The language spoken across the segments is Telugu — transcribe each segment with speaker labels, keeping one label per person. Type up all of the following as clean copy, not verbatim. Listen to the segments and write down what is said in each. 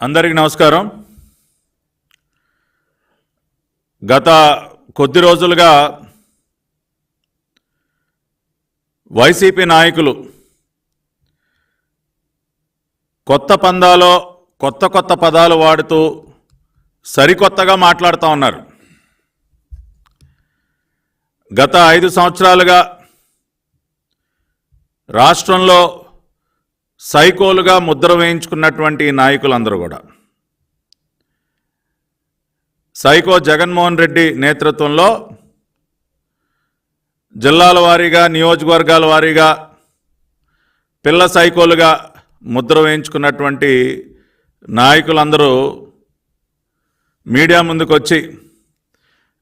Speaker 1: అందరికీ నమస్కారం. గత కొద్ది రోజులుగా వైసీపీ నాయకులు కొత్త పందాలో కొత్త పదాలు వాడుతూ సరికొత్తగా మాట్లాడుతూ ఉన్నారు. గత 5 సంవత్సరాలుగా రాష్ట్రంలో సైకోలుగా ముద్ర వేయించుకున్నటువంటి నాయకులందరూ కూడా సైకో జగన్మోహన్ రెడ్డి నేతృత్వంలో జిల్లాల వారీగా నియోజకవర్గాల వారీగా పిల్ల సైకోలుగా ముద్ర వేయించుకున్నటువంటి నాయకులందరూ మీడియా ముందుకు వచ్చి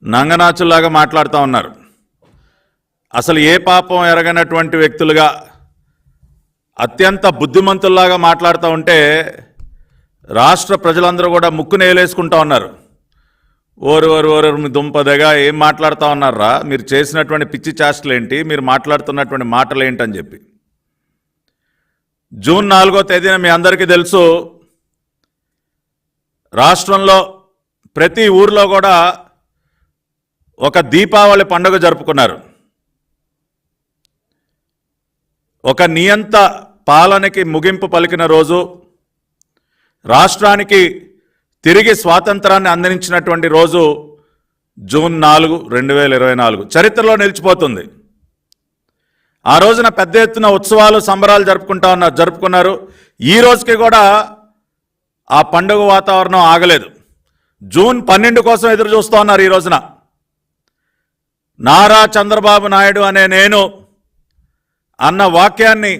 Speaker 1: నంగనాచుల్లాగా మాట్లాడుతూ ఉన్నారు. అసలు ఏ పాపం ఎరగనటువంటి వ్యక్తులుగా అత్యంత బుద్ధిమంతుల్లాగా మాట్లాడుతూ ఉంటే రాష్ట్ర ప్రజలందరూ కూడా ముక్కును ఏలేసుకుంటూ ఉన్నారు. ఓరు మీ దుంపదగా ఏం మాట్లాడుతూ ఉన్నారా, మీరు చేసినటువంటి పిచ్చి చేష్టలు ఏంటి, మీరు మాట్లాడుతున్నటువంటి మాటలు ఏంటని చెప్పి. జూన్ 4వ తేదీన మీ అందరికీ తెలుసు, రాష్ట్రంలో ప్రతి ఊర్లో కూడా ఒక దీపావళి పండుగ జరుపుకున్నారు. ఒక నియంత పాలనకి ముగింపు పలికిన రోజు, రాష్ట్రానికి తిరిగి స్వాతంత్రాన్ని అందించినటువంటి రోజు జూన్ 4, 2024 చరిత్రలో నిలిచిపోతుంది. ఆ రోజున పెద్ద ఎత్తున ఉత్సవాలు సంబరాలు జరుపుకున్నారు. ఈ రోజుకి కూడా ఆ పండుగ వాతావరణం ఆగలేదు. జూన్ 12 కోసం ఎదురు చూస్తూ ఉన్నారు. ఈ రోజున నారా చంద్రబాబు నాయుడు అనే నేను అన్న వాక్యాన్ని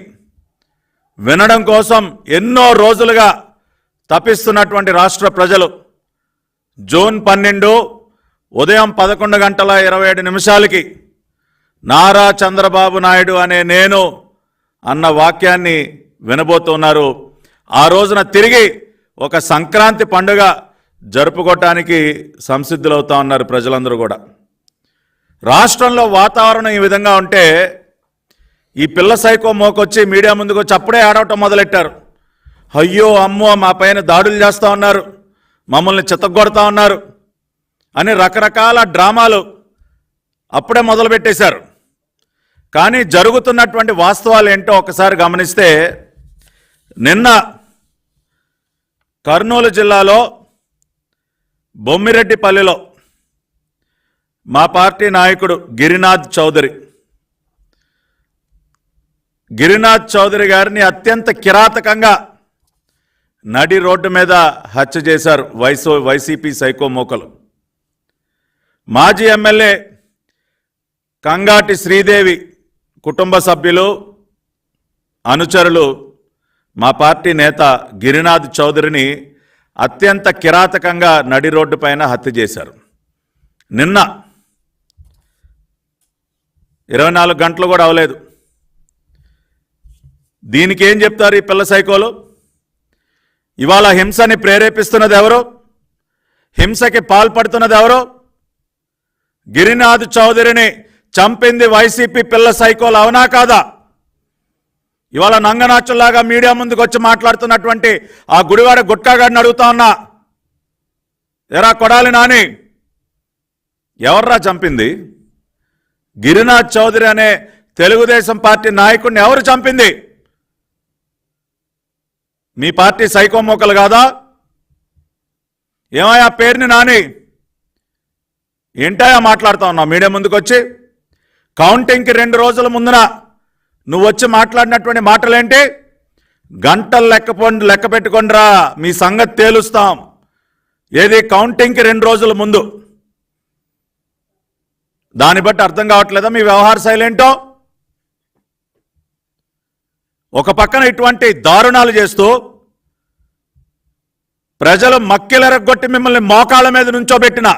Speaker 1: వినడం కోసం ఎన్నో రోజులుగా తపిస్తున్నటువంటి రాష్ట్ర ప్రజలు జూన్ 12 ఉదయం 11:27 నారా చంద్రబాబు నాయుడు అనే నేను అన్న వాక్యాన్ని వినబోతున్నారు. ఆ రోజున తిరిగి ఒక సంక్రాంతి పండుగ జరుపుకోవటానికి సంసిద్ధులవుతా ఉన్నారు ప్రజలందరూ కూడా. రాష్ట్రంలో వాతావరణం ఈ విధంగా ఉంటే ఈ పిల్ల సైకో మోకొచ్చి మీడియా ముందుకు వచ్చి అప్పుడే ఆడవటం మొదలెట్టారు. అయ్యో అమ్మో, మా పైన దాడులు చేస్తూ ఉన్నారు, మమ్మల్ని చితగ్గొడతా ఉన్నారు అని రకరకాల డ్రామాలు అప్పుడే మొదలుపెట్టేశారు. కానీ జరుగుతున్నటువంటి వాస్తవాలు ఏంటో ఒకసారి గమనిస్తే, నిన్న కర్నూలు జిల్లాలో బొమ్మిరెడ్డిపల్లిలో మా పార్టీ నాయకుడు గిరినాథ్ చౌదరి గారిని అత్యంత కిరాతకంగా నడి రోడ్డు మీద హత్య చేశారు వైసీపీ సైకో మోకలు. మాజీ ఎమ్మెల్యే కంగాటి శ్రీదేవి కుటుంబ సభ్యులు, అనుచరులు మా పార్టీ నేత గిరినాథ్ చౌదరిని అత్యంత కిరాతకంగా నడి రోడ్డు పైన హత్య చేశారు. నిన్న 24 గంటలు కూడా అవలేదు. దీనికి ఏం చెప్తారు ఈ పిల్ల సైకోలు? ఇవాళ హింసని ప్రేరేపిస్తున్నది ఎవరు? హింసకి పాల్పడుతున్నది ఎవరు? గిరినాథ్ చౌదరిని చంపింది వైసీపీ పిల్ల సైకోలు, అవునా కాదా? ఇవాళ నంగనాచుల్లాగా మీడియా ముందుకు వచ్చి మాట్లాడుతున్నటువంటి ఆ గుడివాడ గుట్కాగాడిని అడుగుతా ఉన్నా, ఎరా కొడాలి నాని, ఎవర్రా చంపింది? గిరినాథ్ చౌదరి అనే తెలుగుదేశం పార్టీ నాయకుడిని ఎవరు చంపింది? మీ పార్టీ సైకో మోకలు కాదా? ఏమయ్యా పేరుని నాని, ఏంటయా మాట్లాడుతా ఉన్నావు మీడియా ముందుకు వచ్చి? కౌంటింగ్కి 2 రోజుల ముందున నువ్వు వచ్చి మాట్లాడినటువంటి మాటలేంటి? గంటలు లెక్క పెట్టుకోండిరా, మీ సంగతి తేలుస్తాం. ఏది కౌంటింగ్కి 2 రోజుల ముందు? దాన్ని బట్టి అర్థం కావట్లేదా మీ వ్యవహార శైలి ఏంటో? ఒక పక్కన ఇటువంటి దారుణాలు చేస్తూ ప్రజలు మక్కిలెరగొట్టి మిమ్మల్ని మోకాళ్ళ మీద నుంచోబెట్టిన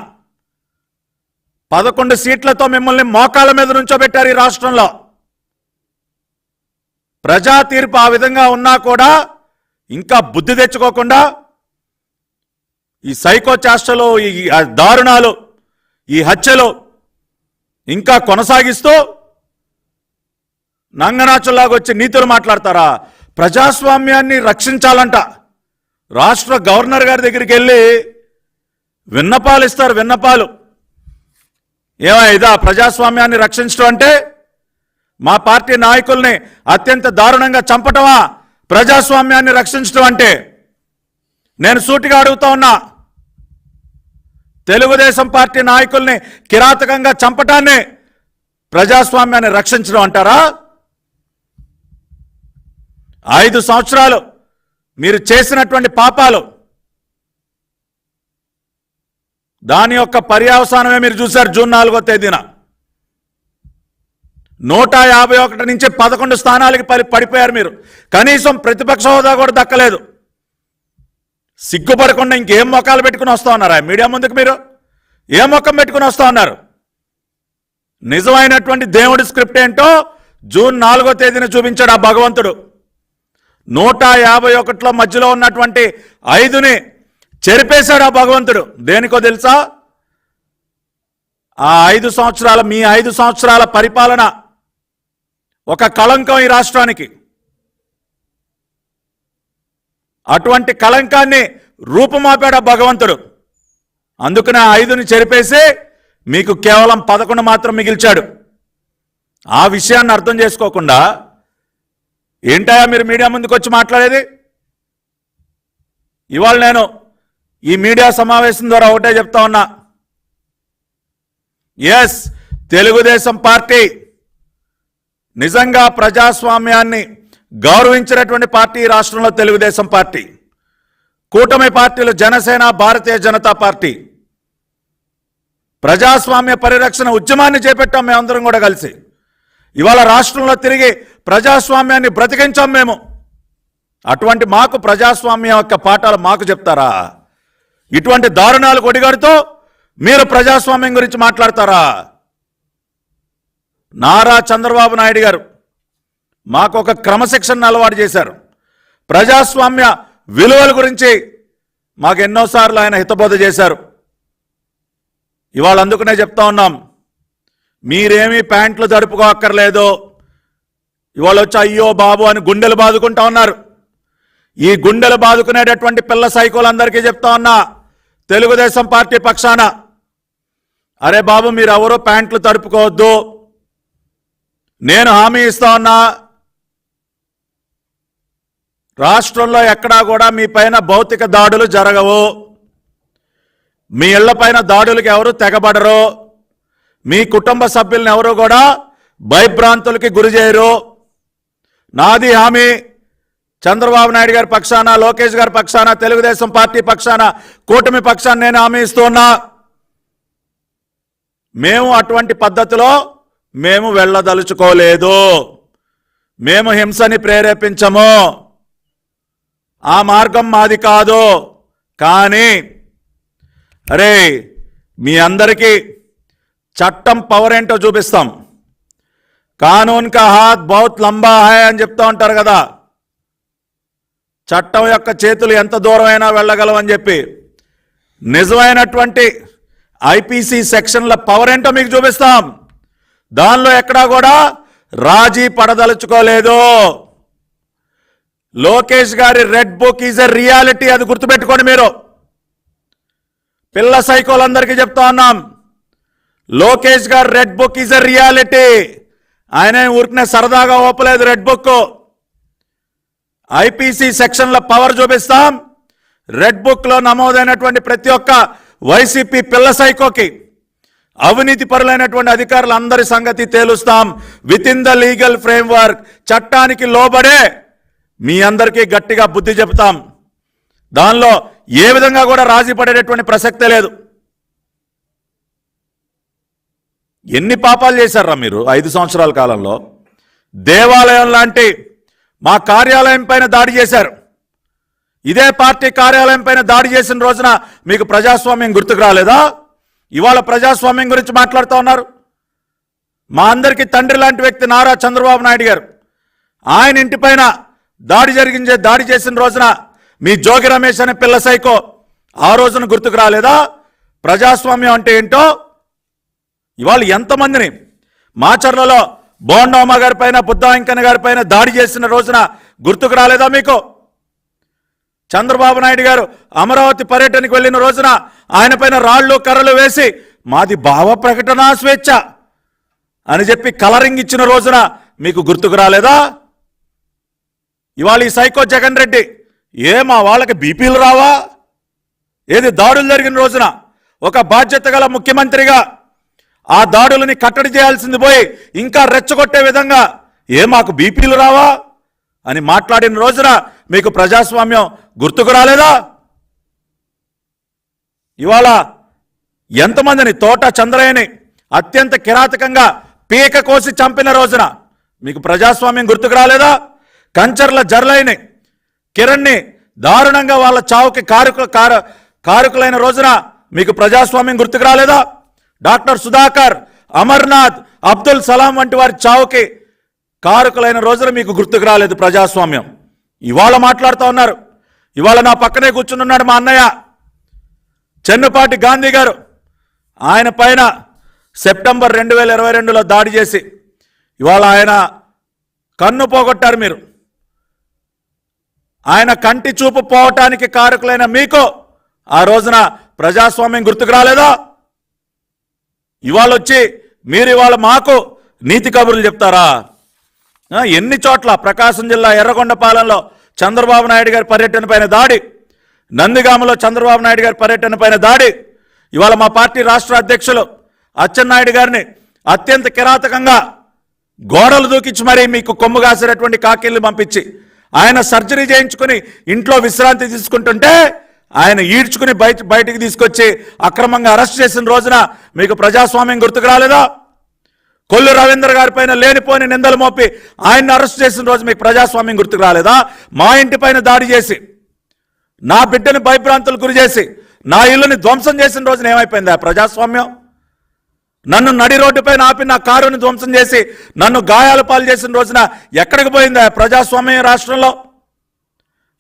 Speaker 1: 11 సీట్లతో మిమ్మల్ని మోకాళ్ళ మీద నుంచోబెట్టారు ఈ రాష్ట్రంలో. ప్రజా తీర్పు ఆ విధంగా ఉన్నా కూడా ఇంకా బుద్ధి తెచ్చుకోకుండా ఈ సైకో చేష్టలు, ఈ దారుణాలు, ఈ హత్యలు ఇంకా కొనసాగిస్తూ నంగనాచుల్లాగా వచ్చి నీతులు మాట్లాడతారా? ప్రజాస్వామ్యాన్ని రక్షించాలంట, రాష్ట్ర గవర్నర్ గారి దగ్గరికి వెళ్ళి విన్నపాలు ఇస్తారు. విన్నపాలు ఇదా ప్రజాస్వామ్యాన్ని రక్షించడం అంటే? మా పార్టీ నాయకుల్ని అత్యంత దారుణంగా చంపటమా ప్రజాస్వామ్యాన్ని రక్షించడం అంటే? నేను సూటిగా అడుగుతా ఉన్నా. తెలుగుదేశం పార్టీ నాయకుల్ని కిరాతకంగా చంపటాన్ని ప్రజాస్వామ్యాన్ని రక్షించడం అంటారా? 5 సంవత్సరాలు మీరు చేసినటువంటి పాపాలు, దాని యొక్క పర్యవసానమే మీరు చూశారు. జూన్ 4వ తేదీన 151 నుంచి 11 స్థానాలకి పడిపోయారు మీరు. కనీసం ప్రతిపక్ష హోదా కూడా దక్కలేదు. సిగ్గుపడకుండా ఇంకేం మొక్కలు పెట్టుకుని వస్తా ఉన్నారా మీడియా ముందుకు? మీరు ఏం మొక్కం పెట్టుకుని వస్తా ఉన్నారు? నిజమైనటువంటి దేవుడి స్క్రిప్ట్ ఏంటో జూన్ 4వ తేదీన చూపించాడు ఆ భగవంతుడు. 151లో మధ్యలో ఉన్నటువంటి 5ని చెరిపేశాడు ఆ భగవంతుడు. దేనికో తెలుసా? ఆ 5 సంవత్సరాల మీ 5 సంవత్సరాల పరిపాలన ఒక కళంకం ఈ రాష్ట్రానికి. అటువంటి కళంకాన్ని రూపుమాపాడు ఆ భగవంతుడు. అందుకనే ఆ 5ని చెరిపేసి మీకు కేవలం 11 మాత్రం మిగిల్చాడు. ఆ విషయాన్ని అర్థం చేసుకోకుండా ఏంటయా మీరు మీడియా ముందుకు వచ్చి మాట్లాడేది? ఇవాళ నేను ఈ మీడియా సమావేశం ద్వారా ఒకటే చెప్తా ఉన్నా. ఎస్, తెలుగుదేశం పార్టీ నిజంగా ప్రజాస్వామ్యాన్ని గౌరవించినటువంటి పార్టీ రాష్ట్రంలో తెలుగుదేశం పార్టీ. కూటమి పార్టీలు జనసేన, భారతీయ జనతా పార్టీ ప్రజాస్వామ్య పరిరక్షణ ఉద్యమాన్ని చేపట్టాం మేమందరం కూడా కలిసి. ఇవాళ రాష్ట్రంలో తిరిగి ప్రజాస్వామ్యాన్ని బ్రతికించాం మేము. అటువంటి మాకు ప్రజాస్వామ్యం యొక్క పాఠాలు మాకు చెప్తారా? ఇటువంటి దారుణాలు కొడిగడుతూ మీరు ప్రజాస్వామ్యం గురించి మాట్లాడతారా? నారా చంద్రబాబు నాయుడు గారు మాకు ఒక క్రమశిక్షణ అలవాటు చేశారు. ప్రజాస్వామ్య విలువల గురించి మాకు ఎన్నోసార్లు ఆయన హితబోధ చేశారు. ఇవాళ అందుకనే చెప్తా ఉన్నాం, మీరేమీ ప్యాంట్లు జరుపుకోక్కర్లేదు. ఇవాళ వచ్చి అయ్యో బాబు అని గుండెలు బాదుకుంటా ఉన్నారు. ఈ గుండెలు బాదుకునేటటువంటి పిల్ల సైకోలందరికీ చెప్తా ఉన్నా తెలుగుదేశం పార్టీ పక్షాన, అరే బాబు మీరెవరూ ప్యాంట్లు తడుపుకోవద్దు. నేను హామీ ఇస్తా ఉన్నా, రాష్ట్రంలో ఎక్కడా కూడా మీ పైన భౌతిక దాడులు జరగవు. మీ ఇళ్లపైన దాడులకు ఎవరు తెగబడరు. మీ కుటుంబ సభ్యులను ఎవరు కూడా భయభ్రాంతులకి గురి చేయరు. నాది హామీ. చంద్రబాబు నాయుడు గారి పక్షాన, లోకేష్ గారి పక్షాన, తెలుగుదేశం పార్టీ పక్షాన, కూటమి పక్షాన నేను హామీ ఇస్తున్నా. మేము అటువంటి పద్ధతిలో మేము వెళ్ళదలుచుకోలేదు. మేము హింసని ప్రేరేపించము. ఆ మార్గం మాది కాదు. కానీ అరే మీ అందరికీ చట్టం పవర్ ఏంటో చూపిస్తాం. కానూన్ కా హాత్ బహుత్ లంబా హై అని చెప్తా ఉంటారు కదా. చట్టం యొక్క చేతులు ఎంత దూరమైనా వెళ్ళగలవని చెప్పి నిజమైనటువంటి ఐపీసీ సెక్షన్ల పవర్ ఏంటో మీకు చూపిస్తాం. దానిలో ఎక్కడా కూడా రాజీ పడదలుచుకోలేదు. లోకేష్ గారి red book is a reality. అది గుర్తుపెట్టుకోండి మీరు. పిల్ల సైకోలందరికీ చెప్తా ఉన్నాం, లోకేష్ గారి red book is a reality. ఆయన ఊరికనే సరదాగా ఓపలేదు రెడ్ బుక్. ఐపీసీ సెక్షన్ల పవర్ చూపిస్తాం. రెడ్ బుక్ లో నమోదైనటువంటి ప్రతి ఒక్క వైసీపీ పిల్ల సైకోకి, అవినీతి పరులైనటువంటి అధికారులందరి సంగతి తేలుస్తాం. Within the legal framework, చట్టానికి లోబడే మీ అందరికీ గట్టిగా బుద్ధి చెప్తాం. దానిలో ఏ విధంగా కూడా రాజీ పడేటటువంటి ప్రసక్తే లేదు. ఎన్ని పాపాలు చేశారా మీరు 5 సంవత్సరాల కాలంలో? దేవాలయం లాంటి మా కార్యాలయం పైన దాడి చేశారు. ఇదే పార్టీ కార్యాలయం పైన దాడి చేసిన రోజున మీకు ప్రజాస్వామ్యం గుర్తుకు రాలేదా? ఇవాళ ప్రజాస్వామ్యం గురించి మాట్లాడుతూ ఉన్నారు. మా అందరికీ తండ్రి లాంటి వ్యక్తి నారా చంద్రబాబు నాయుడు గారు, ఆయన ఇంటిపైన దాడి చేసిన రోజున మీ జోగి రమేష్ అనే పిల్ల సైకో ఆ రోజున గుర్తుకు రాలేదా ప్రజాస్వామ్యం అంటే ఏంటో? ఇవాళ ఎంతమందిని మాచర్లలో బోండమ్మ గారి పైన, బుద్ధా వెంకన్న గారి పైన దాడి చేసిన రోజున గుర్తుకు రాలేదా మీకు? చంద్రబాబు నాయుడు గారు అమరావతి పర్యటనకు వెళ్ళిన రోజున ఆయన పైన రాళ్ళు కర్రలు వేసి మాది భావ ప్రకటన స్వేచ్ఛ అని చెప్పి కలరింగ్ ఇచ్చిన రోజున మీకు గుర్తుకు రాలేదా? ఇవాళ ఈ సైకో జగన్ రెడ్డి మా వాళ్ళకి బీపీలు రావా? ఏది దాడులు జరిగిన రోజున ఒక బాధ్యత గల ముఖ్యమంత్రిగా ఆ దాడులని కట్టడి చేయాల్సింది పోయి ఇంకా రెచ్చగొట్టే విధంగా మాకు బీపీలు రావా అని మాట్లాడిన రోజున మీకు ప్రజాస్వామ్యం గుర్తుకు రాలేదా? ఇవాళ ఎంతమందిని తోట చంద్రయ్యని అత్యంత కిరాతకంగా పీక కోసి చంపిన రోజున మీకు ప్రజాస్వామ్యం గుర్తుకు రాలేదా? కంచర్ల జర్లైని కిరణ్ని దారుణంగా వాళ్ళ చావుకి కారకులైన రోజున మీకు ప్రజాస్వామ్యం గుర్తుకు రాలేదా? డాక్టర్ సుధాకర్, అమర్నాథ్, అబ్దుల్ సలాం వంటి వారి చావుకి కారకులైన రోజున మీకు గుర్తుకు రాలేదు ప్రజాస్వామ్యం. ఇవాళ మాట్లాడుతూ ఉన్నారు. ఇవాళ నా పక్కనే కూర్చున్నాడు మా అన్నయ్య చెన్నుపాటి గాంధీ గారు. ఆయన పైన సెప్టెంబర్ 2022లో దాడి చేసి ఇవాళ ఆయన కన్ను పోగొట్టారు. మీరు ఆయన కంటి చూపు పోవటానికి కారకులైన మీకు ఆ రోజున ప్రజాస్వామ్యం గుర్తుకు రాలేదా? ఇవాళ వచ్చి మీరు ఇవాళ మాకు నీతి కబుర్లు చెప్తారా? ఎన్ని చోట్ల ప్రకాశం జిల్లా ఎర్రగొండపాలెంలో చంద్రబాబు నాయుడు గారి పర్యటన పైన దాడి, నందిగామలో చంద్రబాబు నాయుడు గారి పర్యటన పైన దాడి, ఇవాళ మా పార్టీ రాష్ట్ర అధ్యక్షులు అచ్చెన్నాయుడు గారిని అత్యంత కిరాతకంగా గోడలు దూకించి మరీ మీకు కొమ్ము కాసినటువంటి కాకీళ్ళు పంపించి ఆయన సర్జరీ చేయించుకుని ఇంట్లో విశ్రాంతి తీసుకుంటుంటే ఆయన ఈడ్చుకుని బయటికి తీసుకొచ్చి అక్రమంగా అరెస్ట్ చేసిన రోజున మీకు ప్రజాస్వామ్యం గుర్తుకు రాలేదా? కొల్లు రవీందర్ గారి పైన లేనిపోని నిందలు మోపి ఆయన్ని అరెస్ట్ చేసిన రోజు మీకు ప్రజాస్వామ్యం గుర్తుకు రాలేదా? మా ఇంటి పైన దాడి చేసి నా బిడ్డని భయభ్రాంతులు గురి చేసి నా ఇల్లుని ధ్వంసం చేసిన రోజున ఏమైపోయింది ఆ ప్రజాస్వామ్యం? నన్ను నడి రోడ్డు పైన ఆపి నా కారుని ధ్వంసం చేసి నన్ను గాయాల పాలు చేసిన రోజున ఎక్కడికి పోయింది ఆ ప్రజాస్వామ్యం రాష్ట్రంలో?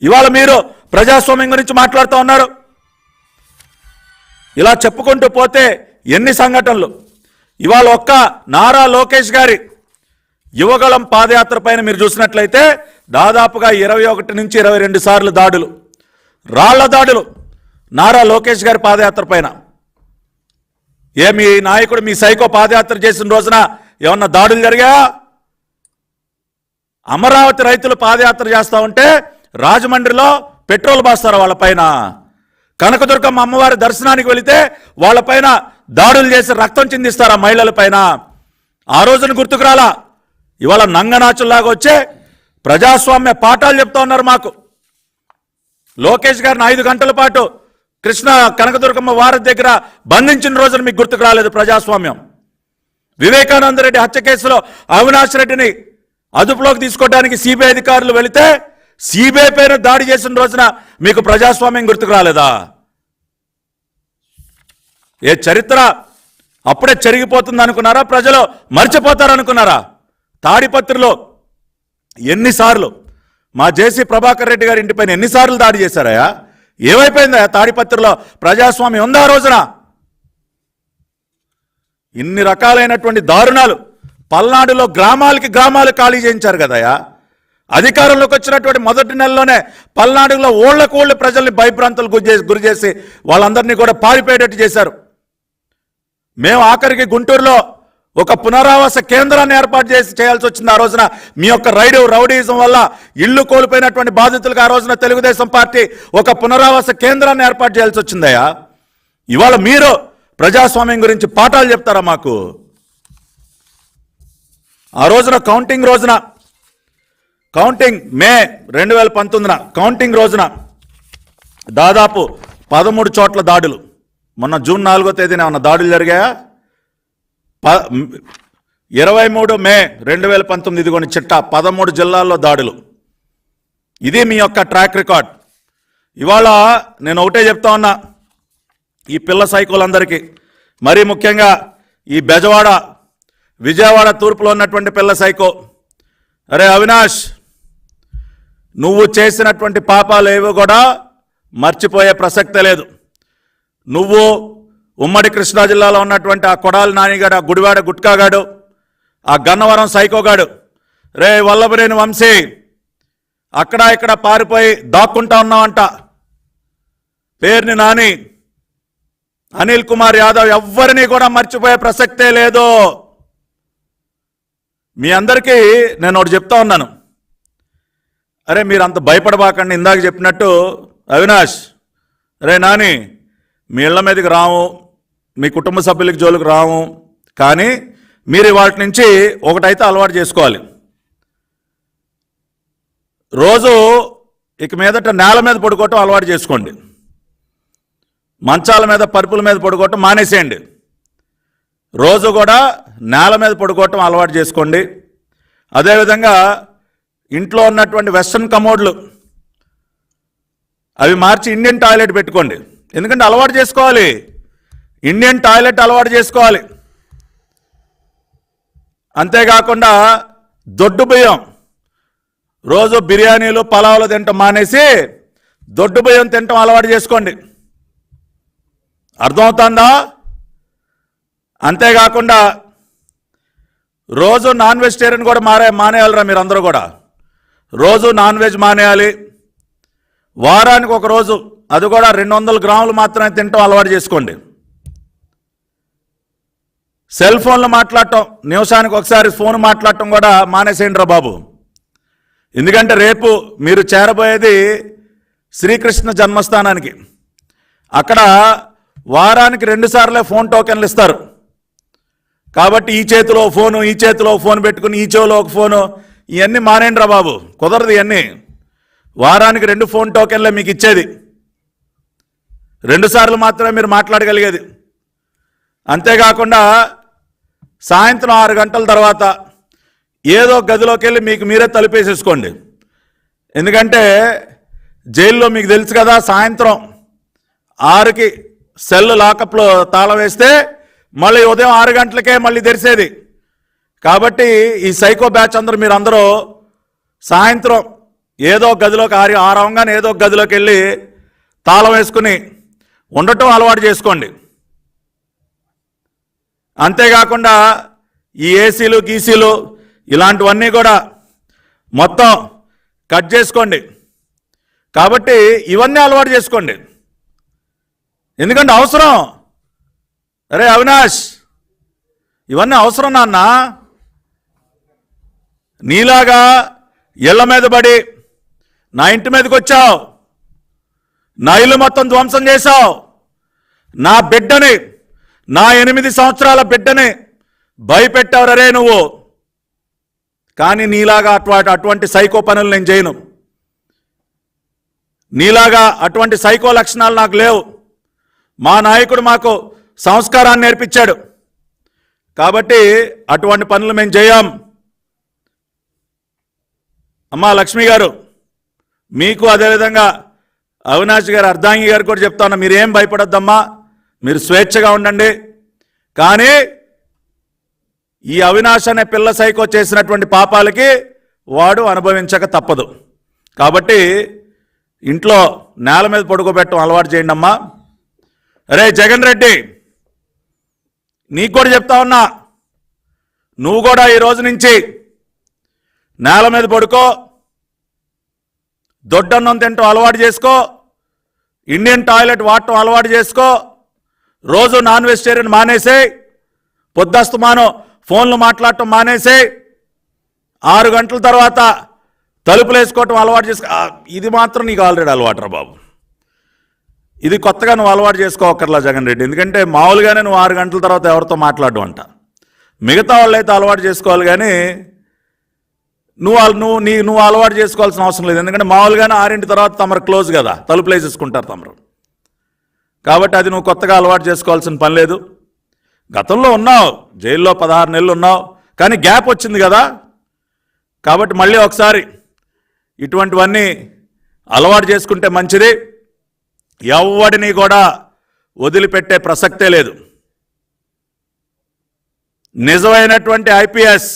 Speaker 1: ఇవాళ మీరు ప్రజాస్వామ్యం గురించి మాట్లాడుతూ ఉన్నారు. ఇలా చెప్పుకుంటూ పోతే ఎన్ని సంఘటనలు. ఇవాళ ఒక్క నారా లోకేష్ గారి యువగళం పాదయాత్ర పైన మీరు చూసినట్లయితే దాదాపుగా 21 నుంచి 22 సార్లు దాడులు, రాళ్ల దాడులు నారా లోకేష్ గారి పాదయాత్ర పైన. మీ నాయకుడు మీ సైకో పాదయాత్ర చేసిన రోజున ఏమన్నా దాడులు జరిగాయా? అమరావతి రైతులు పాదయాత్ర చేస్తా ఉంటే రాజమండ్రిలో పెట్రోల్ బాస్తారు వాళ్ళ పైన. కనకదుర్గమ్మ అమ్మవారి దర్శనానికి వెళితే వాళ్ళ పైన దాడులు చేసి రక్తం చిందిస్తారా మహిళల పైన? ఆ రోజున గుర్తుకు రాలా? ఇవాళ నంగనాచుల్లాగా వచ్చే ప్రజాస్వామ్య పాఠాలు చెప్తా ఉన్నారు మాకు. లోకేష్ గారిని 5 గంటల పాటు కృష్ణ కనకదుర్గమ్మ వారి దగ్గర బంధించిన రోజున మీకు గుర్తుకు రాలేదు ప్రజాస్వామ్యం. వివేకానంద రెడ్డి హత్య కేసులో అవినాష్ రెడ్డిని అదుపులోకి తీసుకోవడానికి సిబిఐ అధికారులు వెళితే సిబిఐ పైన దాడి చేసిన రోజున మీకు ప్రజాస్వామ్యం గుర్తుకు రాలేదా? చరిత్ర అప్పుడే చెరిగిపోతుంది అనుకున్నారా? ప్రజలు మర్చిపోతారనుకున్నారా? తాడిపత్రిలో ఎన్నిసార్లు మా జేసీ ప్రభాకర్ రెడ్డి గారి ఇంటిపైన ఎన్నిసార్లు దాడి చేశారయ్యా? ఏమైపోయిందా తాడిపత్రిలో ప్రజాస్వామ్యం ఉందా ఆ రోజున? ఇన్ని రకాలైనటువంటి దారుణాలు పల్నాడులో గ్రామాలు ఖాళీ చేయించారు కదయ్యా. అధికారంలోకి వచ్చినటువంటి మొదటి నెలలోనే పల్నాడులో ఓళ్లకు ప్రజల్ని భయభ్రాంతులు గురి చేసి వాళ్ళందరినీ కూడా పారిపోయేటట్టు చేశారు. మేము ఆఖరికి గుంటూరులో ఒక పునరావాస కేంద్రాన్ని ఏర్పాటు చేయాల్సి వచ్చింది ఆ రోజున. మీ యొక్క రౌడీయిజం వల్ల ఇల్లు కోల్పోయినటువంటి బాధితులకు ఆ రోజున తెలుగుదేశం పార్టీ ఒక పునరావాస కేంద్రాన్ని ఏర్పాటు చేయాల్సి వచ్చిందయ్యా. ఇవాళ మీరు ప్రజాస్వామ్యం గురించి పాఠాలు చెప్తారా మాకు? ఆ రోజున కౌంటింగ్ మే 2019 కౌంటింగ్ రోజున దాదాపు 13 చోట్ల దాడులు. మొన్న జూన్ 4వ తేదీన ఏమన్నా దాడులు జరిగాయా? 23 మే 2019 ఇదిగోని చిట్టా 13 జిల్లాల్లో దాడులు. ఇది మీ యొక్క ట్రాక్ రికార్డ్. ఇవాళ నేను ఒకటే చెప్తా ఉన్నా ఈ పిల్ల సైకోలందరికీ, మరీ ముఖ్యంగా ఈ బెజవాడ విజయవాడ తూర్పులో ఉన్నటువంటి పిల్ల సైకో, అరే అవినాష్, నువ్వు చేసినటువంటి పాపాలు ఏవో కూడా మర్చిపోయే ప్రసక్తే లేదు. నువ్వు ఉమ్మడి కృష్ణా జిల్లాలో ఉన్నటువంటి ఆ కొడాలి నానిగాడు, ఆ గుడివాడ గుట్కాగాడు, ఆ గన్నవరం సైకోగాడు, రే వల్లభనేని వంశీ, అక్కడ ఇక్కడ పారిపోయి దాక్కుంటా ఉన్నావంట. పేర్ని నాని, అనిల్ కుమార్ యాదవ్ ఎవ్వరిని కూడా మర్చిపోయే ప్రసక్తే లేదు. మీ అందరికీ నేను ఒకటి చెప్తా ఉన్నాను, అరే మీరు అంత భయపడబాకండి. ఇందాక చెప్పినట్టు అవినాష్, అరే నాని, మీ ఇళ్ల మీదకి రాము, మీ కుటుంబ సభ్యులకి జోలికి రాము, కానీ మీరు వాటి నుంచి ఒకటైతే అలవాటు చేసుకోవాలి. రోజు ఇక మీదట నేల మీద పడుకోవటం అలవాటు చేసుకోండి. మంచాల మీద, పరుపుల మీద పడుకోవటం మానేసేయండి. రోజు కూడా నేల మీద పడుకోవటం అలవాటు చేసుకోండి. అదేవిధంగా ఇంట్లో ఉన్నటువంటి వెస్ట్రన్ కమోడ్లు అవి మార్చి ఇండియన్ టాయిలెట్ పెట్టుకోండి. ఎందుకంటే అలవాటు చేసుకోవాలి, ఇండియన్ టాయిలెట్ అలవాటు చేసుకోవాలి. అంతేకాకుండా దొడ్డు బియ్యం, రోజు బిర్యానీలు పలావులు తినటం మానేసి దొడ్డు బియ్యం తినటం అలవాటు చేసుకోండి. అర్థమవుతుందా? అంతేకాకుండా రోజు నాన్ వెజిటేరియన్ కూడా మానేయాలరా మీరు అందరూ కూడా. రోజు నాన్ వెజ్ మానేయాలి. వారానికి ఒక రోజు, అది కూడా 200 గ్రాములు మాత్రమే తినటం అలవాటు చేసుకోండి. సెల్ ఫోన్లు మాట్లాడటం, నిమిషానికి ఒకసారి ఫోన్ మాట్లాడటం కూడా మానేసేయండి రా బాబు. ఎందుకంటే రేపు మీరు చేరబోయేది శ్రీకృష్ణ జన్మస్థానానికి. అక్కడ వారానికి 2 సార్లే ఫోన్ టోకెన్లు ఇస్తారు. కాబట్టి ఈ చేతిలో ఫోను, ఈ చేతిలో ఫోన్ పెట్టుకుని ఈ చెవిలో ఒక ఫోను, ఇవన్నీ మానేయండి రా బాబు. కుదరదు ఇవన్నీ. వారానికి 2 ఫోన్ టోకెన్లే మీకు ఇచ్చేది, 2 సార్లు మాత్రమే మీరు మాట్లాడగలిగేది. అంతేకాకుండా సాయంత్రం 6 గంటల తర్వాత ఏదో గదిలోకి వెళ్ళి మీకు మీరే తలుపేసేసుకోండి. ఎందుకంటే జైల్లో మీకు తెలుసు కదా, సాయంత్రం 6కి సెల్ లాకప్లో తాళం వేస్తే మళ్ళీ ఉదయం 6 గంటలకే మళ్ళీ తెరిసేది. కాబట్టి ఈ సైకో బ్యాచ్ మీరందరూ సాయంత్రం ఏదో గదిలోకి 6 అవగానే ఏదో గదిలోకి వెళ్ళి తాళం వేసుకుని ఉండటం అలవాటు చేసుకోండి. అంతేకాకుండా ఈ ఏసీలు గీసీలు ఇలాంటివన్నీ కూడా మొత్తం కట్ చేసుకోండి. కాబట్టి ఇవన్నీ అలవాటు చేసుకోండి, ఎందుకంటే అవసరం. అరే అవినాష్, ఇవన్నీ అవసరం నాన్న. నీలాగా ఇళ్ల మీద పడి నా ఇంటి మీదకి వచ్చావు, నా ఇల్లు మొత్తం ధ్వంసం చేశావు, నా బిడ్డని, నా 8 సంవత్సరాల బిడ్డని భయపెట్టావు రే నువ్వు. కానీ నీలాగా అటువంటి సైకో పనులు నేను చేయను. నీలాగా అటువంటి సైకో లక్షణాలు నాకు లేవు. మా నాయకుడు మాకు సంస్కారాన్ని నేర్పించాడు, కాబట్టి అటువంటి పనులు మేము చేయం. అమ్మా లక్ష్మి గారు, మీకు అదేవిధంగా అవినాష్ గారు, అర్ధాంగి గారు కూడా చెప్తాను, మీరేం భయపడొద్దమ్మా, మీరు స్వేచ్ఛగా ఉండండి. కానీ ఈ అవినాష్ అనే పిల్ల సైకో చేసినటువంటి పాపాలకి వాడు అనుభవించక తప్పదు. కాబట్టి ఇంట్లో నేల మీద పడుకోబెట్టడం అలవాటు చేయండి అమ్మా. అరే జగన్ రెడ్డి, నీకు కూడా చెప్తా ఉన్నా, నువ్వు కూడా ఈ రోజు నుంచి నేల మీద పడుకో, దొడ్డన్నం తినటం అలవాటు చేసుకో, ఇండియన్ టాయిలెట్ వాడటం అలవాటు చేసుకో, రోజు నాన్ వెజిటేరియన్ మానేసే, పొద్దస్తమానం ఫోన్లు మాట్లాడటం మానేసే, 6 గంటల తర్వాత తలుపులు వేసుకోవటం అలవాటు చేసుకో. ఇది మాత్రం నీకు ఆల్రెడీ అలవాటు రా బాబు. ఇది కొత్తగా నువ్వు అలవాటు చేసుకోవక్కర్లా జగన్ రెడ్డి. ఎందుకంటే మామూలుగానే నువ్వు 6 గంటల తర్వాత ఎవరితో మాట్లాడడం అంట. మిగతా వాళ్ళైతే అలవాటు చేసుకోవాలి, కానీ నువ్వు అలవాటు చేసుకోవాల్సిన అవసరం లేదు. ఎందుకంటే మామూలుగానే 6 తర్వాత తమరు క్లోజ్ కదా, తలుపులు వేసేసుకుంటారు తమరు. కాబట్టి అది నువ్వు కొత్తగా అలవాటు చేసుకోవాల్సిన పని లేదు. గతంలో ఉన్నావు, జైల్లో 16 నెలలు ఉన్నావు, కానీ గ్యాప్ వచ్చింది కదా. కాబట్టి మళ్ళీ ఒకసారి ఇటువంటివన్నీ అలవాటు చేసుకుంటే మంచిది. ఎవడిని కూడా వదిలిపెట్టే ప్రసక్తే లేదు. నిజమైనటువంటి ఐపీఎస్,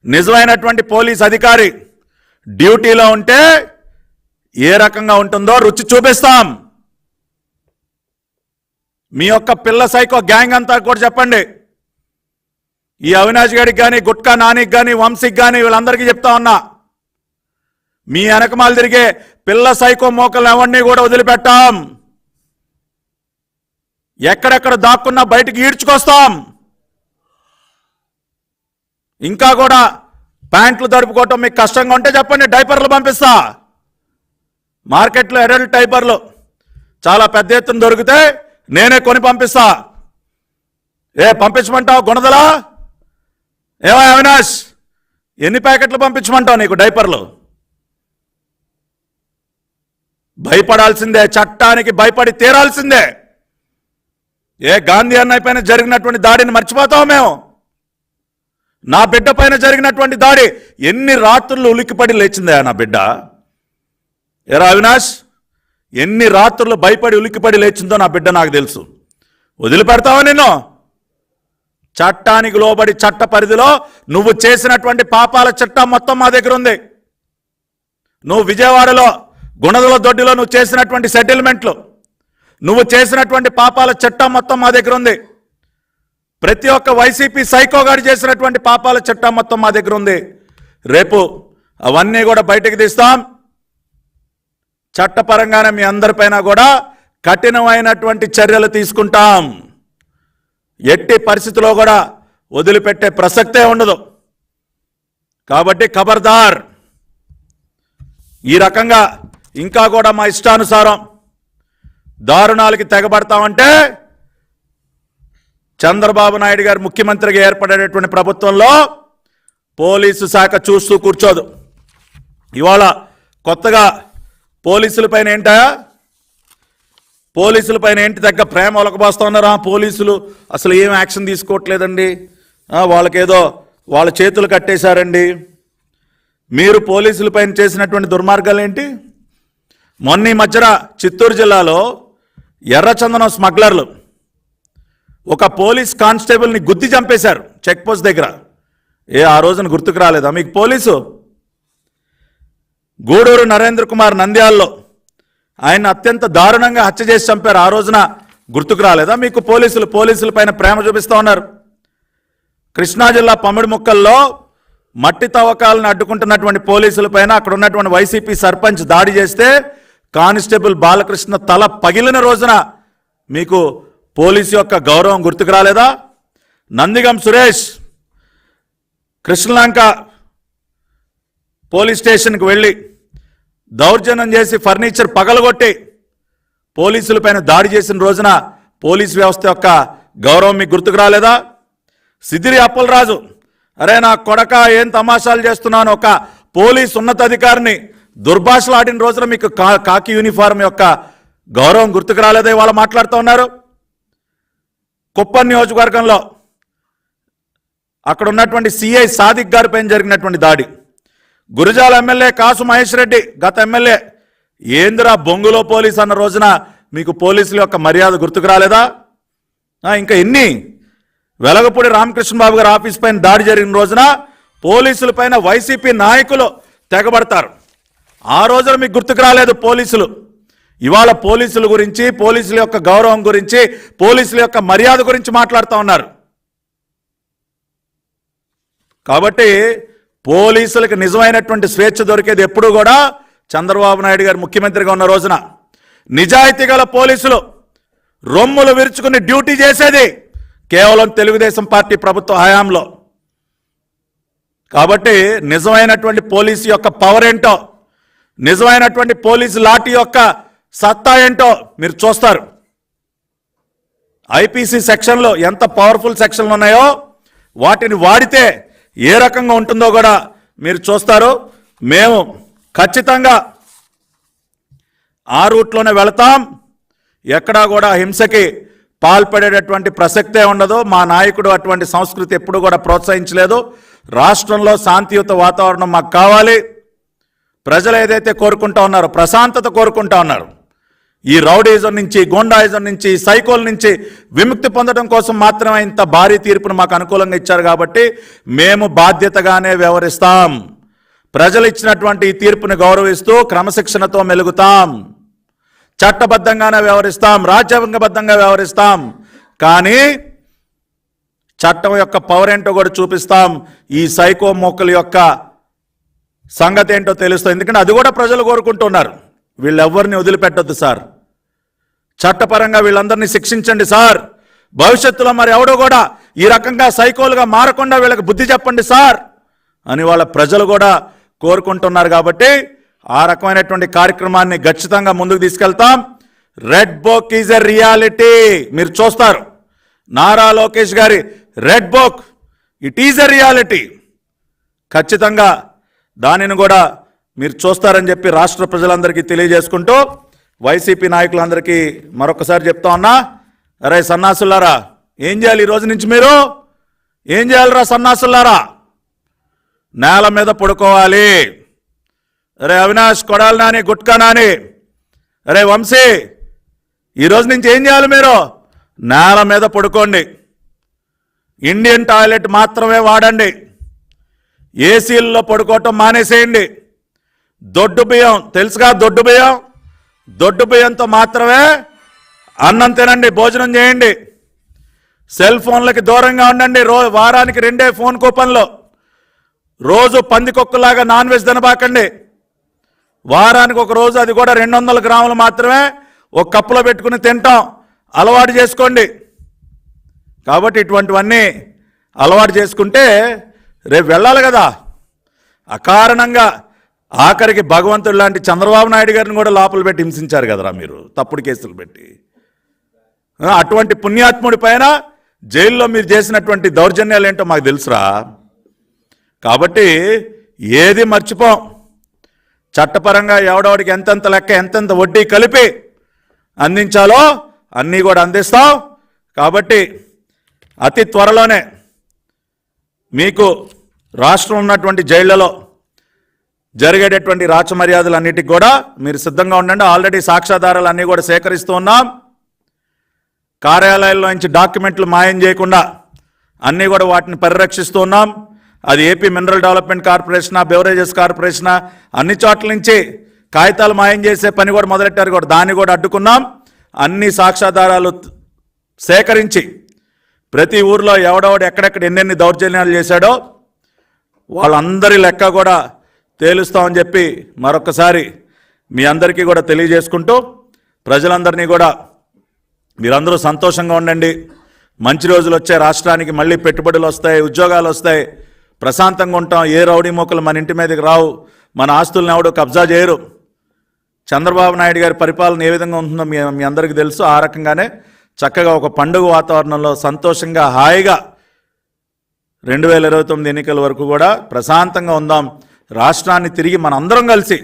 Speaker 1: నిజమైనటువంటి పోలీస్ అధికారి డ్యూటీలో ఉంటే ఏ రకంగా ఉంటుందో రుచి చూపిస్తాం. మీ యొక్క పిల్ల సైకో గ్యాంగ్ అంతా కూడా చెప్పండి. ఈ అవినాష్ గారికి కానీ, గుట్కా నానికి కానీ, వంశీకి కానీ, వీళ్ళందరికీ చెప్తా ఉన్నా, మీ వెనకమాలు తిరిగే పిల్ల సైకో మోకలు ఎవరిని కూడా వదిలిపెట్టాం. ఎక్కడెక్కడ దాక్కున్నా బయటికి ఈడ్చుకొస్తాం. ఇంకా కూడా ప్యాంట్లు దడుపుకోవటం మీకు కష్టంగా ఉంటే చెప్పండి, డైపర్లు పంపిస్తా. మార్కెట్లో అడల్ట్ డైపర్లు చాలా పెద్ద ఎత్తున దొరికితే నేనే కొని పంపిస్తా. పంపించమంటావు గుణదలా? ఏమో అవినాష్, ఎన్ని ప్యాకెట్లు పంపించమంటావు నీకు డైపర్లు? భయపడాల్సిందే, చట్టానికి భయపడి తీరాల్సిందే. గాంధీ అన్నయ్య పైన జరిగినటువంటి దాడిని మర్చిపోతావు మేము? నా బిడ్డ పైన జరిగినటువంటి దాడి ఎన్ని రాత్రులు ఉలిక్కిపడి లేచిందా నా బిడ్డ? ఎరా అవినాష్, ఎన్ని రాత్రులు భయపడి ఉలిక్కిపడి లేచిందో నా బిడ్డ నాకు తెలుసు. వదిలిపెడతావా నిన్ను? చట్టానికి లోబడి చట్ట పరిధిలో నువ్వు చేసినటువంటి పాపాల చట్టం మొత్తం మా దగ్గర ఉంది. నువ్వు విజయవాడలో గుణదల దొడ్డిలో నువ్వు చేసినటువంటి సెటిల్మెంట్లు, నువ్వు చేసినటువంటి పాపాల చట్టం మొత్తం మా దగ్గర ఉంది. ప్రతి ఒక్క వైసీపీ సైకోగాడు చేసినటువంటి పాపాల చట్టం మొత్తం మా దగ్గర ఉంది. రేపు అవన్నీ కూడా బయటకు తీస్తాం. చట్టపరంగానే మీ అందరిపైన కూడా కఠినమైనటువంటి చర్యలు తీసుకుంటాం. ఎట్టి పరిస్థితిలో కూడా వదిలిపెట్టే ప్రసక్తే ఉండదు. కాబట్టి ఖబర్దార్. ఈ రకంగా ఇంకా కూడా మా ఇష్టానుసారం దారుణాలకి తెగబడతామంటే చంద్రబాబు నాయుడు గారు ముఖ్యమంత్రిగా ఏర్పడేటటువంటి ప్రభుత్వంలో పోలీసు శాఖ చూస్తూ కూర్చోదు. ఇవాళ కొత్తగా పోలీసులపైన ఏంటి తగ్గ ప్రేమ ఒలకబోస్తున్నారా? పోలీసులు అసలు ఏం యాక్షన్ తీసుకోవట్లేదండి, వాళ్ళకేదో వాళ్ళ చేతులు కట్టేశారండి. మీరు పోలీసులపైన చేసినటువంటి దుర్మార్గాలు ఏంటి? మొన్న ఈ మధ్యన చిత్తూరు జిల్లాలో ఎర్రచందనం స్మగ్లర్లు ఒక పోలీస్ కానిస్టేబుల్ని గుద్ది చంపేశారు చెక్ పోస్ట్ దగ్గర. ఆ రోజున గుర్తుకు రాలేదా మీకు? పోలీసు గూడూరు నరేంద్ర కుమార్ నంద్యాలలో ఆయన అత్యంత దారుణంగా హత్య చేసి చంపారు. ఆ రోజున గుర్తుకు రాలేదా మీకు? పోలీసుల పైన ప్రేమ చూపిస్తూ ఉన్నారు. కృష్ణా జిల్లా పమిడి ముక్కల్లో మట్టి తవ్వకాలను అడ్డుకుంటున్నటువంటి పోలీసుల పైన అక్కడ ఉన్నటువంటి వైసీపీ సర్పంచ్ దాడి చేస్తే కానిస్టేబుల్ బాలకృష్ణ తల పగిలిన రోజున మీకు పోలీసు యొక్క గౌరవం గుర్తుకు రాలేదా? నందిగం సురేష్ కృష్ణలంక పోలీస్ స్టేషన్కి వెళ్ళి దౌర్జన్యం చేసి ఫర్నిచర్ పగలగొట్టి పోలీసుల పైన దాడి చేసిన రోజున పోలీస్ వ్యవస్థ యొక్క గౌరవం మీకు గుర్తుకు రాలేదా? సిద్దిరి అప్పలరాజు, అరే నా కొడక ఏం తమాషాలు చేస్తున్నాను, ఒక పోలీస్ ఉన్నతాధికారిని దుర్భాషలాడిన రోజున మీకు కాకి యూనిఫారం యొక్క గౌరవం గుర్తుకు రాలేదా? ఇవాళ మాట్లాడుతూ ఉన్నారు. కుప్పం నియోజకవర్గంలో అక్కడ ఉన్నటువంటి సిఐ సాదిక్ గారి పైన జరిగినటువంటి దాడి, గురజాల ఎమ్మెల్యే కాసు మహేష్ రెడ్డి గత ఎమ్మెల్యే ఏందిరా బొంగులో పోలీస్ అన్న రోజున మీకు పోలీసుల యొక్క మర్యాద గుర్తుకు రాలేదా? ఇంకా ఎన్ని? వెలగపూడి రామకృష్ణ బాబు గారి ఆఫీస్ పైన దాడి జరిగిన రోజున పోలీసుల పైన వైసీపీ నాయకులు తెగబడతారు. ఆ రోజున మీకు గుర్తుకు రాలేదు పోలీసులు. ఇవాళ పోలీసుల గురించి, పోలీసుల యొక్క గౌరవం గురించి, పోలీసుల యొక్క మర్యాద గురించి మాట్లాడుతూ ఉన్నారు. కాబట్టి పోలీసులకు నిజమైనటువంటి స్వేచ్ఛ దొరికేది ఎప్పుడూ కూడా చంద్రబాబు నాయుడు గారు ముఖ్యమంత్రిగా ఉన్న రోజున. నిజాయితీ గల పోలీసులు రొమ్ములు విరుచుకుని డ్యూటీ చేసేది కేవలం తెలుగుదేశం పార్టీ ప్రభుత్వ హయాంలో. కాబట్టి నిజమైనటువంటి పోలీసు యొక్క పవర్ ఏంటో, నిజమైనటువంటి పోలీసు లాఠీ యొక్క సత్తా ఏంటో మీరు చూస్తారు. ఐపీసీ సెక్షన్లో ఎంత పవర్ఫుల్ సెక్షన్లు ఉన్నాయో వాటిని వాడితే ఏ రకంగా ఉంటుందో కూడా మీరు చూస్తారు. మేము ఖచ్చితంగా ఆ రూట్లోనే వెళతాం. ఎక్కడా కూడా హింసకి పాల్పడేటటువంటి ప్రసక్తే ఉండదు. మా నాయకుడు అటువంటి సంస్కృతి ఎప్పుడు కూడా ప్రోత్సహించలేదు. రాష్ట్రంలో శాంతియుత వాతావరణం మాకు కావాలి. ప్రజలు ఏదైతే కోరుకుంటా ఉన్నారో, ప్రశాంతత కోరుకుంటా ఉన్నారు, ఈ రౌడీజం నుంచి, గోండాయిజం నుంచి, సైకోల నుంచి విముక్తి పొందడం కోసం మాత్రమే ఇంత భారీ తీర్పును మాకు అనుకూలంగా ఇచ్చారు. కాబట్టి మేము బాధ్యతగానే వ్యవహరిస్తాం. ప్రజలు ఇచ్చినటువంటి ఈ తీర్పుని గౌరవిస్తూ క్రమశిక్షణతో మెలుగుతాం. చట్టబద్ధంగానే వ్యవహరిస్తాం, రాజ్యాంగబద్ధంగా వ్యవహరిస్తాం. కానీ చట్టం యొక్క పవర్ ఏంటో కూడా చూపిస్తాం. ఈ సైకో మోకల యొక్క సంగతి ఏంటో తెలుస్తుంది. ఎందుకంటే అది కూడా ప్రజలు కోరుకుంటున్నారు. వీళ్ళెవ్వరిని వదిలిపెట్టొద్దు సార్. చట్టపరంగా వీళ్ళందరినీ శిక్షించండి సార్. భవిష్యత్తులో మరి ఎవడో కూడా ఈ రకంగా సైకోలుగా మారకుండా వీళ్ళకి బుద్ధి చెప్పండి సార్ అని వాళ్ళ ప్రజలు కూడా కోరుకుంటున్నారు. కాబట్టి ఆ రకమైనటువంటి కార్యక్రమాన్ని ఖచ్చితంగా ముందుకు తీసుకెళ్తాం. Red book is a reality. మీరు చూస్తారు నారా లోకేష్ గారి red book, it is a reality. ఖచ్చితంగా దానిని కూడా మీరు చూస్తారని చెప్పి రాష్ట్ర ప్రజలందరికీ తెలియజేసుకుంటూ వైసీపీ నాయకులందరికీ మరొకసారి చెప్తా ఉన్నా, అరే సన్నాసులారా ఏం చేయాలి? ఈ రోజు నుంచి మీరు ఏం చేయాలిరా సన్నాసులారా? నేల మీద పడుకోవాలి. అరే అవినాష్, కొడాలి నాని, గుట్కా నాని, అరే వంశీ, ఈరోజు నుంచి ఏం చేయాలి? మీరు నేల మీద పడుకోండి. ఇండియన్ టాయిలెట్ మాత్రమే వాడండి. ఏసీల్లో పడుకోవటం మానేసేయండి. దొడ్డు బియ్యం తెలుసుగా, దొడ్డు బియ్యం, దొడ్డు బియ్యంతో మాత్రమే అన్నం తినండి, భోజనం చేయండి. సెల్ ఫోన్లకి దూరంగా ఉండండి. వారానికి 2 ఫోన్ కూపన్లు. రోజు పందికొక్కులాగా నాన్ వెజ్ తినబాకండి. వారానికి ఒక రోజు, అది కూడా 200 గ్రాములు మాత్రమే ఒక కప్పులో పెట్టుకుని తింటాం అలవాటు చేసుకోండి. కాబట్టి ఇటువంటివన్నీ అలవాటు చేసుకుంటే రేపు వెళ్ళాలి కదా. అకారణంగా ఆఖరికి భగవంతుడు లాంటి చంద్రబాబు నాయుడు గారిని కూడా లోపల పెట్టి హింసించారు కదరా మీరు, తప్పుడు కేసులు పెట్టి. అటువంటి పుణ్యాత్ముడి పైన జైల్లో మీరు చేసినటువంటి దౌర్జన్యాలు ఏంటో మాకు తెలుసురా. కాబట్టి ఏది మర్చిపోం. చట్టపరంగా ఎవడవాడికి ఎంతెంత లెక్క, ఎంతెంత వడ్డీ కలిపి అందించాలో అన్నీ కూడా అందిస్తాం. కాబట్టి అతి త్వరలోనే మీకు రాష్ట్రం ఉన్నటువంటి జైళ్లలో జరిగేటటువంటి రాచమర్యాదలన్నిటికి కూడా మీరు సిద్ధంగా ఉండండి. ఆల్రెడీ సాక్ష్యాధారాలు అన్నీ కూడా సేకరిస్తూ ఉన్నాం. కార్యాలయాల్లో నుంచి డాక్యుమెంట్లు మాయం చేయకుండా అన్నీ కూడా వాటిని పరిరక్షిస్తూ ఉన్నాం. అది ఏపీ మినరల్ డెవలప్మెంట్ కార్పొరేషనా, బెవరేజెస్ కార్పొరేషనా, అన్ని చోట్ల నుంచి కాగితాలు మాయం చేసే పని కూడా మొదలెట్టారు. కూడా దాన్ని కూడా అడ్డుకున్నాం. అన్ని సాక్ష్యాధారాలు సేకరించి ప్రతి ఊర్లో ఎవడెవడు ఎక్కడెక్కడ ఎన్నెన్ని దౌర్జన్యాలు చేశాడో వాళ్ళందరి లెక్క కూడా తేలుస్తామని చెప్పి మరొకసారి మీ అందరికీ కూడా తెలియజేసుకుంటూ, ప్రజలందరినీ కూడా మీరందరూ సంతోషంగా ఉండండి. మంచి రోజులు వచ్చాయి. రాష్ట్రానికి మళ్ళీ పెట్టుబడులు వస్తాయి, ఉద్యోగాలు వస్తాయి, ప్రశాంతంగా ఉంటాం. ఏ రౌడీ మొక్కలు మన ఇంటి మీదకి రావు, మన ఆస్తులను ఎవడో కబ్జా చేయరు. చంద్రబాబు నాయుడు గారి పరిపాలన ఏ విధంగా ఉంటుందో మీ అందరికీ తెలుసు. ఆ రకంగానే చక్కగా ఒక పండుగ వాతావరణంలో సంతోషంగా హాయిగా 2029 ఎన్నికల వరకు కూడా ప్రశాంతంగా ఉందాం. రాష్ట్రాన్ని తిరిగి మనందరం కలిసి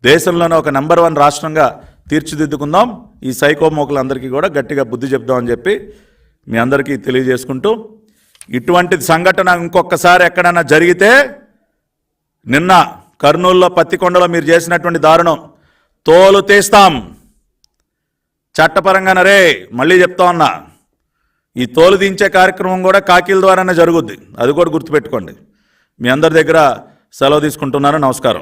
Speaker 1: దేశంలోనే ఒక నెంబర్ 1 రాష్ట్రంగా తీర్చిదిద్దుకుందాం. ఈ సైకో మోకులందరికీ కూడా గట్టిగా బుద్ధి చెప్దామని చెప్పి మీ అందరికీ తెలియజేసుకుంటూ, ఇటువంటి సంఘటన ఇంకొకసారి ఎక్కడైనా జరిగితే, నిన్న కర్నూలులో పత్తికొండలో మీరు చేసినటువంటి దారుణం తోలు తీస్తాం చట్టపరంగానే. మళ్ళీ చెప్తా ఉన్నా, ఈ తోలు దించే కార్యక్రమం కూడా కాకీల ద్వారానే జరుగుద్ది. అది కూడా గుర్తుపెట్టుకోండి. మీ అందరి దగ్గర సెలవు తీసుకుంటున్నాను. నమస్కారం.